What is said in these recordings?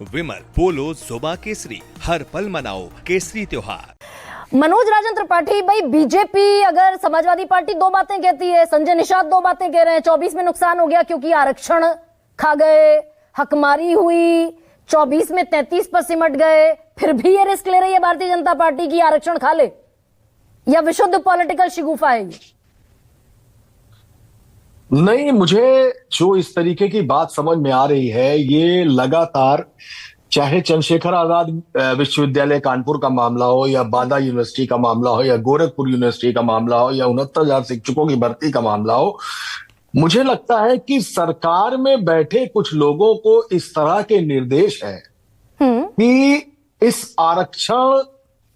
विमल पोलो जुबा केसरी, हर पल मनाओ केसरी त्योहार। मनोज राजन त्रिपाठी, भाई बीजेपी अगर समाजवादी पार्टी दो बातें कहती है, संजय निषाद दो बातें कह रहे हैं, 24 में नुकसान हो गया क्योंकि आरक्षण खा गए, हकमारी हुई, 24 में 33 पर सिमट गए, फिर भी ये रिस्क ले रही है भारतीय जनता पार्टी की आरक्षण खा ले, या विशुद्ध पॉलिटिकल शिगुफा है ये? नहीं, मुझे जो इस तरीके की बात समझ में आ रही है, ये लगातार चाहे चंद्रशेखर आजाद विश्वविद्यालय कानपुर का मामला हो, या बांदा यूनिवर्सिटी का मामला हो, या गोरखपुर यूनिवर्सिटी का मामला हो, या 69,000 शिक्षकों की भर्ती का मामला हो, मुझे लगता है कि सरकार में बैठे कुछ लोगों को इस तरह के निर्देश है कि इस आरक्षण,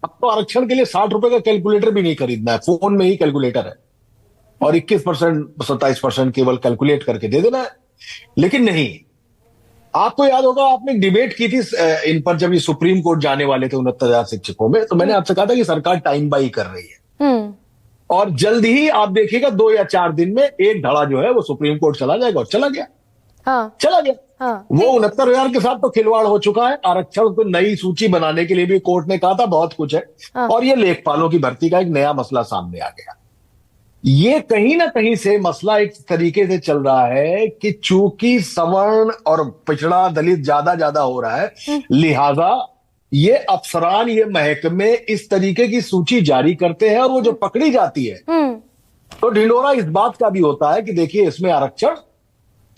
अब तो आरक्षण के लिए 60 रुपए का कैलकुलेटर भी नहीं खरीदना है, फोन में ही कैलकुलेटर है और 21%, 27% केवल कैलकुलेट करके दे देना है। लेकिन नहीं, आपको याद होगा आपने डिबेट की थी इन पर जब ये सुप्रीम कोर्ट जाने वाले थे 69,000 शिक्षकों में, तो मैंने आपसे कहा था कि सरकार टाइम बाई कर रही है और जल्द ही आप देखिएगा 2 या 4 दिन में एक धड़ा जो है वो सुप्रीम कोर्ट चला जाएगा, और चला गया। हाँ। चला गया। हाँ। वो 69,000 के साथ तो खिलवाड़ हो चुका है। आरक्षण को नई सूची बनाने के लिए भी कोर्ट ने कहा था बहुत कुछ है। हाँ। और ये लेखपालों की भर्ती का एक नया मसला सामने आ गया। ये कहीं ना कहीं से मसला एक तरीके से चल रहा है कि चूंकि सवर्ण और पिछड़ा दलित ज्यादा हो रहा है, लिहाजा ये अफसरान, ये महकमे इस तरीके की सूची जारी करते हैं, और वो जो पकड़ी जाती है तो ढिंडोरा इस बात का भी होता है कि देखिए इसमें आरक्षण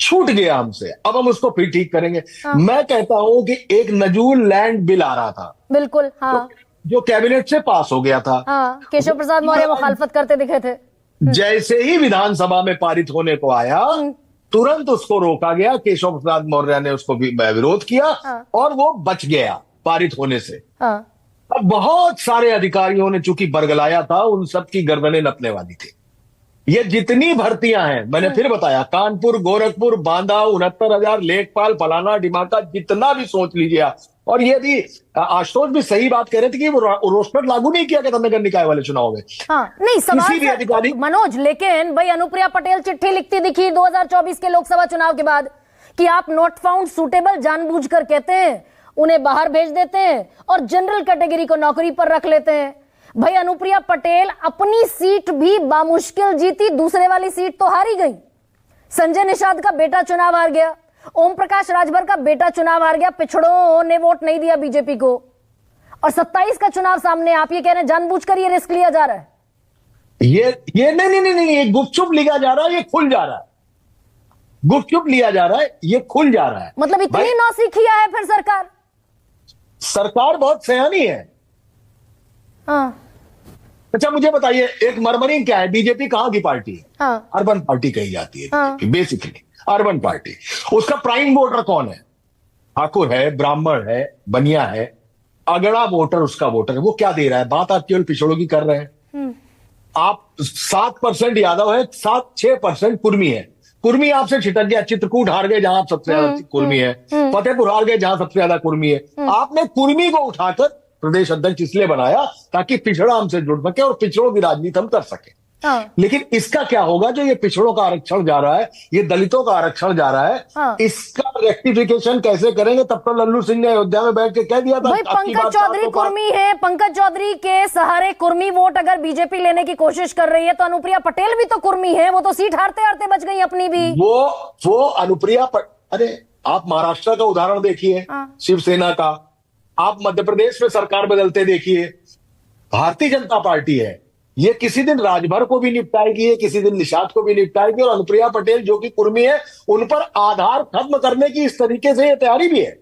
छूट गया हमसे, अब हम उसको फिर ठीक करेंगे। हाँ। मैं कहता हूं कि एक नजूल लैंड बिल आ रहा था, बिल्कुल। हाँ। जो कैबिनेट से पास हो गया था। हाँ, केशव प्रसाद मौर्य मुखालफत करते दिखे थे। जैसे ही विधानसभा में पारित होने को आया, तुरंत उसको रोका गया, केशव प्रसाद मौर्य ने उसको विरोध किया। हाँ। और वो बच गया पारित होने से। हाँ। अब बहुत सारे अधिकारियों ने चूंकि बरगलाया था, उन सब की गर्दनें नपने वाली थी। ये जितनी भर्तियां हैं, मैंने फिर बताया, कानपुर, गोरखपुर, बांदा, 69,000, लेखपाल, फलाना डिमाका, जितना भी सोच लीजिए आप। और ये भी आशुतोष भी सही बात कह रहे थे कि वो रोस्टर लागू नहीं किया गया नगर निकाय वाले चुनाव में। हाँ, नहीं किसी भी अधिकारी, मनोज, लेकिन भाई अनुप्रिया पटेल चिट्ठी लिखती दिखी 2024 के लोकसभा चुनाव के बाद कि आप नॉट फाउंड सुटेबल जानबूझकर कहते हैं, उन्हें बाहर भेज देते हैं और जनरल कैटेगरी को नौकरी पर रख लेते हैं। भाई अनुप्रिया पटेल अपनी सीट भी बामुश्किल जीती, दूसरे वाली सीट तो हारी गई। संजय निषाद का बेटा चुनाव हार गया, ओम प्रकाश राजभर का बेटा चुनाव हार गया, पिछड़ों ने वोट नहीं दिया बीजेपी को, और 27 का चुनाव सामने, आप ये कह रहे हैं जानबूझकर ये रिस्क लिया जा रहा है? ये नहीं, ये गुपचुप लिया जा रहा है, ये खुल जा रहा है। गुपचुप लिया जा रहा है, ये खुल जा रहा है। मतलब इतनी नौसिखिया है फिर सरकार बहुत सयानी है। हाँ। अच्छा, मुझे बताइए, एक मरमरिंग क्या है? बीजेपी कहां की पार्टी है? हाँ। अर्बन पार्टी कही जाती है। हाँ। Basically urban party. उसका प्राइम वोटर कौन है? ठाकुर है, ब्राह्मण है, बनिया है, अगड़ा वोटर उसका वोटर है। वो क्या दे रहा है? बात आप केवल पिछड़ों की कर रहे हैं। आप 7% यादव है, 7-6% कुर्मी है। कुर्मी आपसे छिटक गया, चित्रकूट हार गए जहां आप सबसे ज्यादा कुर्मी है, फतेहपुर हार गए जहां सबसे ज्यादा कुर्मी है। आपने कुर्मी को उठाकर प्रदेश अध्यक्ष इसलिए बनाया ताकि पिछड़ा हमसे जुड़ सके और पिछड़ों की राजनीति हम कर सके। हाँ। लेकिन इसका क्या होगा? जो ये पिछड़ों का आरक्षण जा रहा है, ये दलितों का आरक्षण जा रहा है। हाँ। इसका रेक्टिफिकेशन कैसे करेंगे? तब तो लल्लू सिंह ने अयोध्या में बैठ के कह दिया था। भाई पंकज चौधरी कुर्मी है, पंकज चौधरी के सहारे कुर्मी वोट अगर बीजेपी लेने की कोशिश कर रही है तो अनुप्रिया पटेल भी तो कुर्मी है, वो तो सीट हारते हारते बच गई अपनी भी। वो अनुप्रिया अरे आप महाराष्ट्र का उदाहरण देखिए। हाँ। शिवसेना का। आप मध्य प्रदेश में सरकार बदलते देखिए। भारतीय जनता पार्टी है, ये किसी दिन राजभर को भी निपटाएगी, ये किसी दिन निषाद को भी निपटाएगी, और अनुप्रिया पटेल जो कि कुर्मी है, उन पर आधार खत्म करने की इस तरीके से ये तैयारी भी है।